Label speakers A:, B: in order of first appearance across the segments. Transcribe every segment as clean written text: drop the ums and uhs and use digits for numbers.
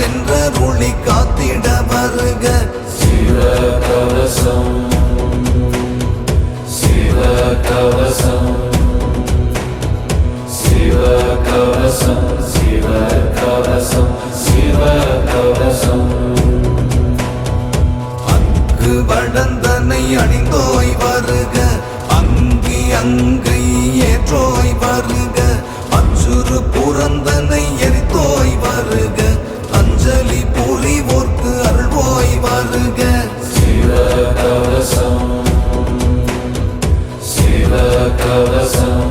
A: என்றருளி காத்திட வருக.
B: சிவகவசம் சிவகவசம் சிவகவசம் சிவகவசம் சிவகவசம்.
A: அங்கு வடந்தனை அணிந்தோய் வருக, அங்கி அங்கை ஏற்றோய் வருக, அச்சுறு புறந்தனை எரித்தோய் வருக, அஞ்சலி புரிவோர்க்கு அருள்வோய் வருக.
B: சிவகவசம் சிவகவசம்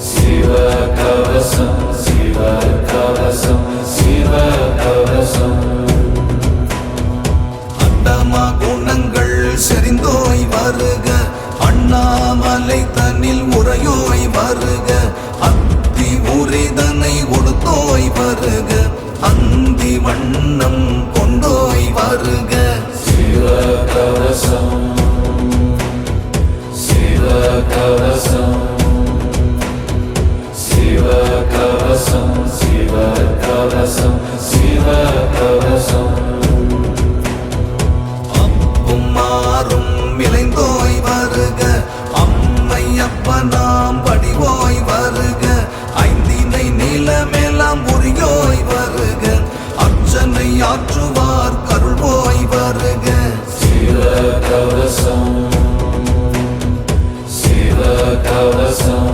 B: சிவகவசம் சிவகவசம் சிவகவசம்.
A: அண்டமா குணங்கள் செறிந்தோய் வருக, அண்ணாமலை தன்னில் உரையோய் வருக, அத்தி உரிதனை உடுத்தோய் வருக, அந்தி வண்ணம் கொண்டோய் வருக.
B: சிவகவசம் சிவகவசம் சிவகவசம் சிவகவசம் சிவகவசம்.
A: அப்பும் மாறும் விளைந்தோய் வருக, அம்மை அப்பனாம் படிவோய் வருக, ஐந்தினை நிலமெல்லாம் உரியோய் வருக, அர்ச்சனை ஆற்றுவார் கருள்வோய் வருக.
B: சிவகவசம் சிவகவசம்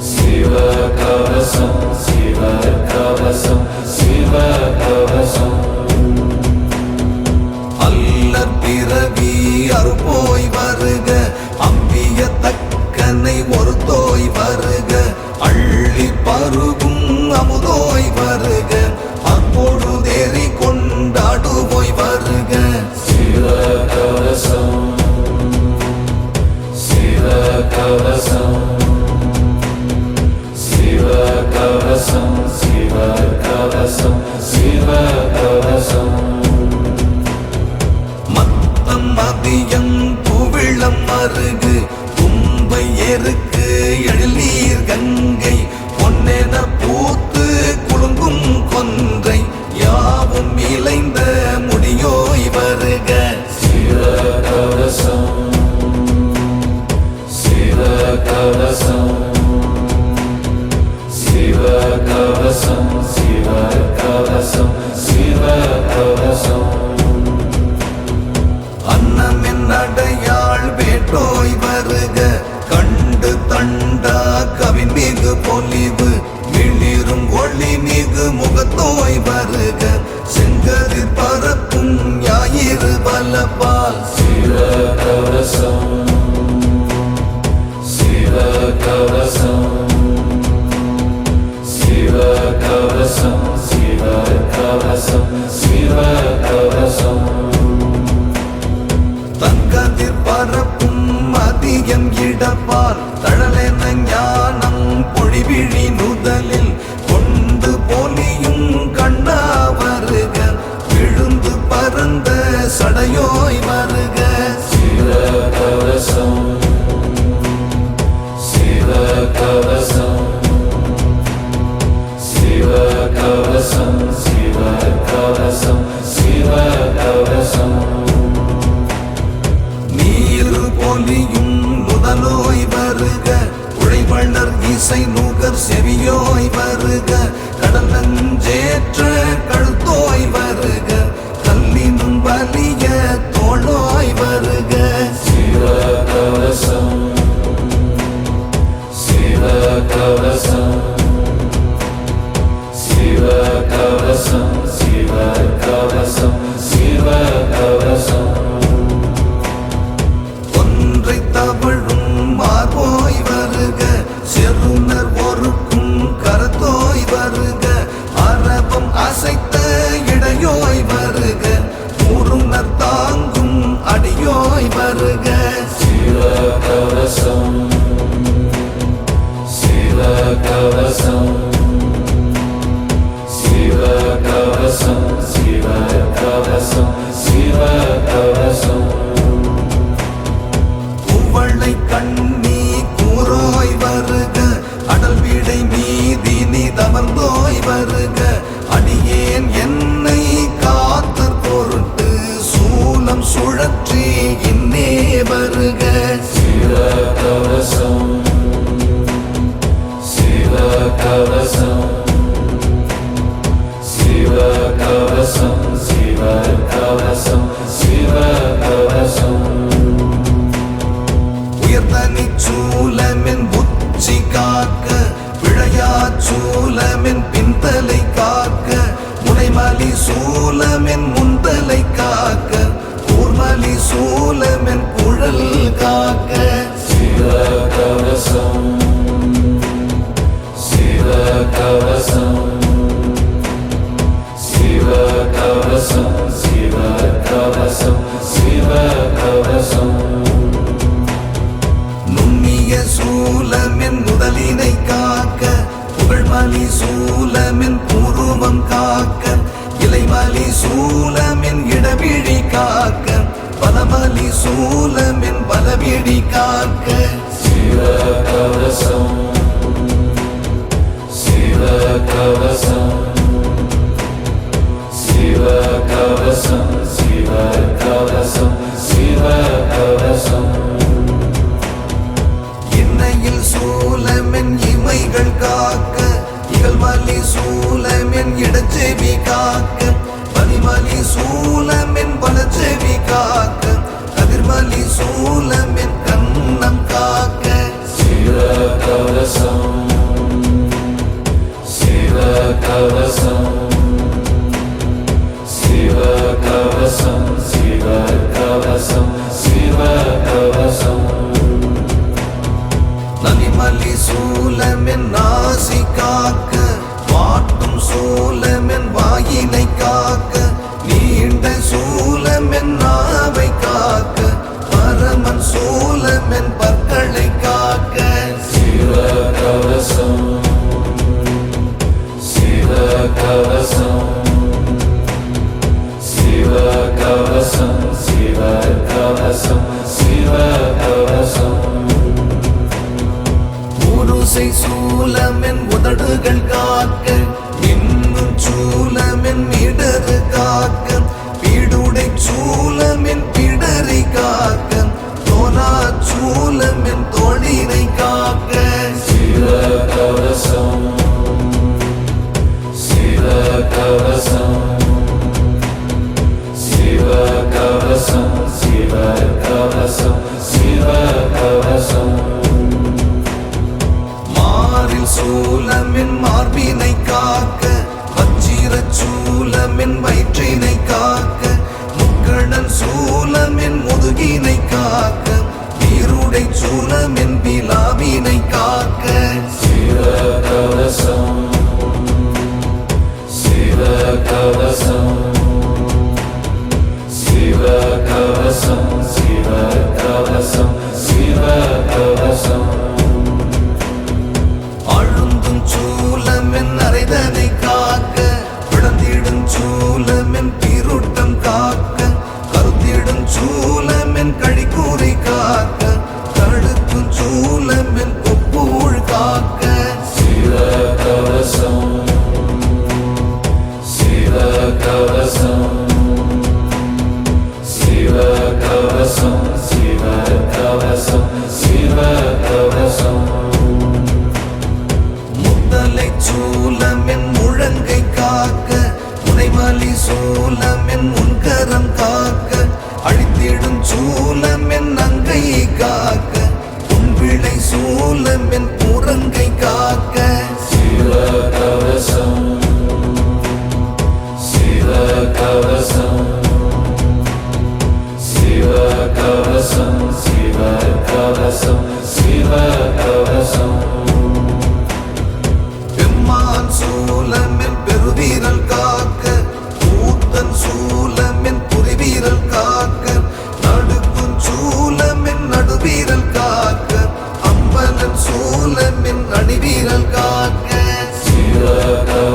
B: சிவகவசம் சிவகவசம் சிவகவசம்.
A: அல்லற் பிறவி அறுப்போய் வருக, அம்பிய தக்கனை ஒருத்தோய் வருக, அள்ளி பருகும் அமுதோய் வருக, அப்பொழுதேறி கொண்டாடுவோய் வருக.
B: சிவகவசம் சிவகவசம் சிவகவசம் சிவகவசம் சிவகவசம்.
A: மத்தம் மதியம் புவிளம் மருகு, தும்பை எருக்கு எழிலீர் கங்கை, பொன்னென பூத்து குலுங்கும் கொன்றை, யாவும் இளைந்த முடியோய் வருக.
B: சிவகவசம் சிவகவசம் சிவகவசம் சிவகவசம் சிவகவசம்.
A: அன்னமென் அடையாள் வேட்டோய் வருக, கண்டு தண்டா கவின்மிகு பொலிவு, மிளிரும் ஒளி மிகு முகத்தோய் வருக, செங்கதிர் பரப்பும் ஞாயிறு பலபால்.
B: சிவகவசம் சிவகவசம் சிவகவசம் சிவகவசம் சிவகவசம்.
A: தங்கதிர் பரப்பும் மதியம் இடப்பால், தழலென ஞானம் பொழிவிழி நுதலில், கொண்டு பொலியும் கண்ணா வருக, விழுந்து பரந்த சடையோய் வருக.
B: சிவகவசம் சிவகவசம் சிவகவசம் சிவகவசம் சிவகவசம்.
A: நீரு பொலியும் முதலோய் வருக, உழைவளர் இசை நுகர் செவியோய் வருக, கடல் நஞ்சேற்ற கழுத்தோய் வருக, கல்லினும் வலிய தோளோய் வருக.
B: சிவகவசம் சிவகவசம் சிவகவசம் சிவகவசம் சிவகவசம்.
A: ஒன்றை தவழும் மார்போய் வருக, செருணர் ஒருக்கும் கரத்தோய் வருக, அரபம் அசைத்த இடையோய் வருக, முருணர் தாங்கும் அடியோய் வருக.
B: சிவகவசம் சிவகவசம் சிவகவசம் சிவகவசம் சிவகவசம்.
A: குவளை கண்ணி கூரோய் வருக, அடல் வீடை மீதி நீ தமர்ந்தோய் வருக, சூலமென் முந்தலை காக்க கூர்மலி சூலமென் குழல் காக்க
B: சிவகவசம் சிவகவசம் சிவகவசம் சிவகவசம் சிவகவசம்
A: நுண்ணிய சூலமென் முதலினை காக்க புகழ்மலி சூலமென் பூர்வம் காக்க இலைமலி சூலமென் இடவிழி காக்க பலமலி சூலமென் பலவிழி காக்க
B: சிவகவசம் சிவகவசம் சிவகவசம் சிவகவசம் சிவகவசம்
A: இன்னையில் சூலமென் இமைகள் காக்க இகழ்மலி சூலமென் இடச்செவி காக்க பனிமலி சூலமென் பலச்செவி காக்க கதிர்மலி சூலமென் கண்ணம் காக்க
B: சிவகவசம் சிவகவசம் சிவகவசம் சிவகவசம் சிவகவசம்
A: நனிமலி சூலமென் நாசி காக்க வாட்டும் சூலமென் வாயினை காக்க நீண்ட சூலமென் நாவை காக்க பரமன் சூலமென் பற்களை காக்க
B: சிவகவசம் சிவகவசம் சிவகவசம் சிவகவசம் சிவகவசம்
A: உருசை சூலமென் உதடுகள் காக்க இன்னும் சூலமென் இடறு காக்க பீடுடை சூலமென் பிடரை காக்க தோலா சூலமென் தோழினை காக்க
B: சிவகவசம் சிவகவசம் சிவகவசம் சிவகவசம் சிவகவசம்
A: மாறில் சூலமென் மார்பினை காக்க வச்சிர சூலமென் வயிற்றினை காக்க முக்கணன் சூலமென் முதுகினை காக்க வீருடை சூலமென் விலாவினை காக்க
B: சிவகவசம் சிவகவசம் சிவகவசம் சிவகவசம் சிவகவசம்
A: அழுந்தும் சூலமென் அரைதனை காக்க விடந்திடும் சூலமென் திருட்டம் காக்க கருத்திடும் சூலமென் கழிக்கூரை காக்க தடுக்கும் சூலமென் கொப்பூழ் காக்க
B: சிவகவசம் சிவகவசம் சிவகவசம் சிவகவசம் சிவகவசம்
A: முத்தலை சூலமென் முழங்கை காக்க முனைமலி சூலமென் முன்கரம் காக்க அழித்திடும் சூலமென் அங்கை காக்க உன்விளை சூலமென் புறங்கை காக்க
B: சிவகவசம் சிவகவசம் சிவகவசம் சிவகவசம் சிவகவசம்
A: பெம்மான் சூலமென் பெருவீரல் காக்க கூத்தன் சூலமென் புரிவீரல் காக்க நடுக்கும் சூலமென் நடுவீரல் காக்க அம்பலன் சூலமென் அணிவீரல் காக்க
B: சிவகவசம்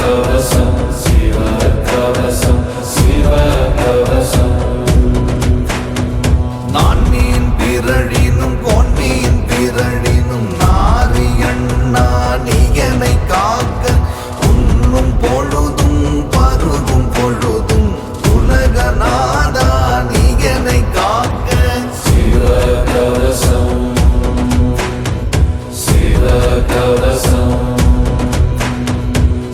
B: கவசம் சிவ கவசம் சிவ கவசம்
A: நான் மீன் பிறழினும் கோன் மீன் பிறழினும் நாரியண்ணா நீ என்னை காக்க உண்ணும் பொழுதும் பருகும் பொழுதும் உலகநாதா நீ என்னை காக்க
B: சிவ கவசம் சிவ கவசம்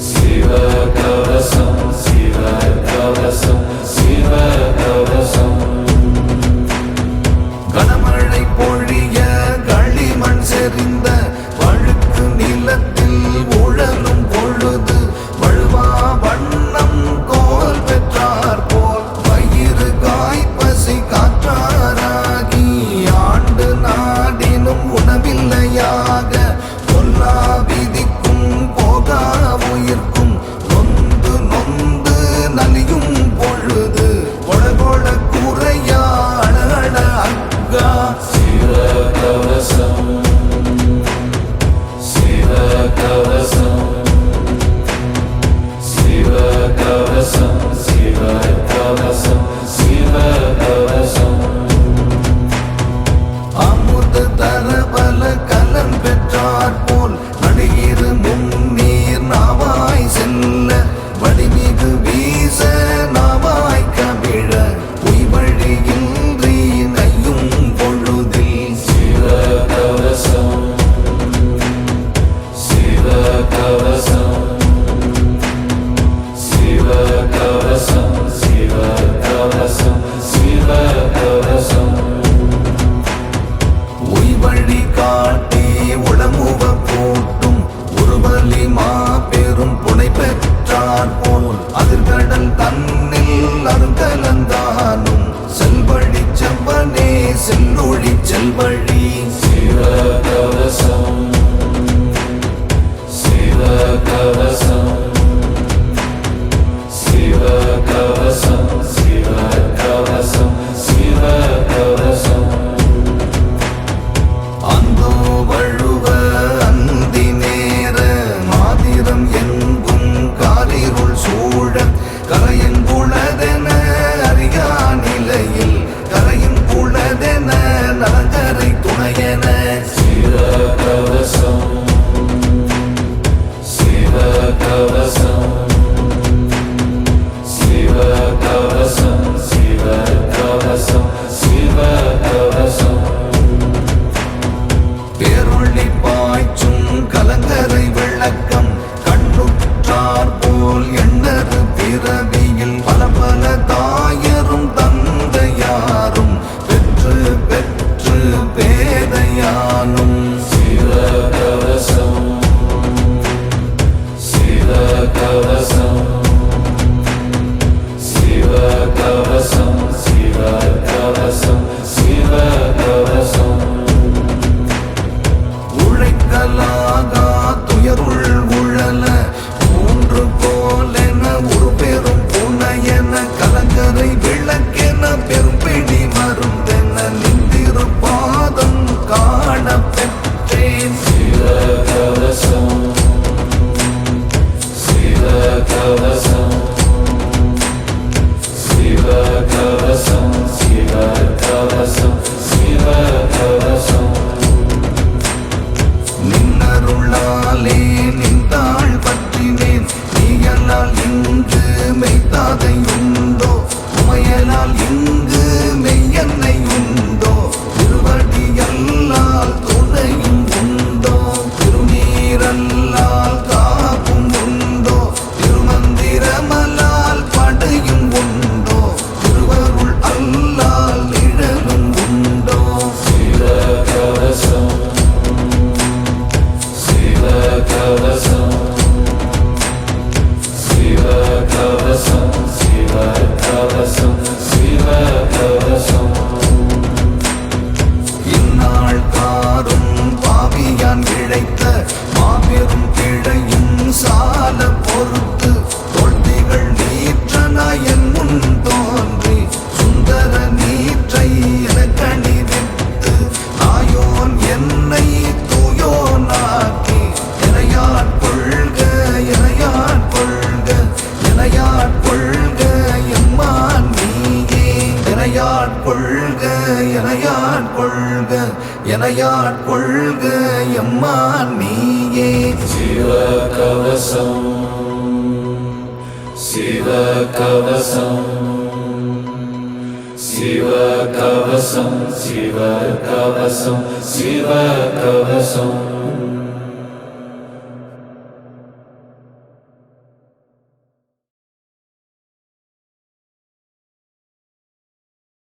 B: சிவ கவசம் சிவ கவசம் சிவ கவசம்
A: கனமழை பொழிய களிமண் செறிந்த வழுக்கு நிலத்தில் உழலும் பொழுது வழுவா வண்ணம் கோல் பெற்றார் போல் வயிறு காய்ப்பசி காற்றாராகி ஆண்டு நாடினும் உணவில்லையாக பொல்லா விதிக்கும் போகா உயிர்க்கும் நொந்து நொந்து நலியும் பொழுது கொழ குறையா அழ அக்கா
B: சிவ கவசம் சிவ கவசம் சிவ கவசம் சிவ கவசம் சிவ கவசம்
A: அமுத தரபல கலன் பெற்றார் போல் நடிகிறு முன்னீர் நாவாய் செல்ல வடிமிகு வீச நாவாய் கவிழ உய்வழியின்றி நையும் பொழுதில்
B: சிவ கவசம் சிவ கவசம் சிவ கவசம் சிவ கவசம் சிவ கவசம்
A: உய்வழி காட்டி உளமுவ போட்டும் உருவலி மாபெரும் புனை பெற்றார் போல் அதிர்கடல் தன்னில் அருங்கலந்தானும் செல்வழி செவ்வனே செல்லொழி செல்வழி
B: சிவ கவசம் சிவ கவசம் சிவ கவசம் சிவ கவசம் சிவ கவசம்
A: அந்தோ வழுவ அந்தி நேர மாதிரம் எங்கும் காரிருள் சூழ கரையின் குளதென அறியா நிலையில் கரையின் குளதென நலங்கரை துணையென
B: சிவ கவசம் சிவ கவசம் சிவ கவசம் சிவ கவசம் சிவ கவசம்
A: பேரொளி பாய்ச்சும் கலங்கரை விளக்கம் கண்ணுற்றார் போல் எண்ணறு பிறவியில் பல பல தாயரும் தந்தையாரும் பெற்று பெற்று பேதையானும்
B: சிவ கவசம் சிவ கவசம் சிவ கவசம் சிவ கவசம் சிவ கவசம்
A: உழைக்கலாகா துயருள் உழல மூன்று போலென ஒரு பெரும் புனையென கலங்கரை விளக்கென பெரும்பிடி மருந்தென நின்றிரு பாதம் காண பெற்றேன்
B: சிவ கவசம் சிவ கவசம் சிவ கவசம் சிவ கவசம் சிவ கவசம்
A: நின்னருளாலே நின்றாள் பற்றினேன் நீயலால் இங்கு மெய்த்தாதை உண்டோ உமையலால் இங்கு மெய்யன்னை உண்டோ திருவடியல்லால் துணையும் உண்டோ திருநீரல்லால் காப்பும் உண்டோ திருமந்திர எனையாட்கொள்க எம்மான் நீயே.
B: சிவகவசம் சிவகவசம் சிவகவசம் சிவகவசம் சிவகவசம்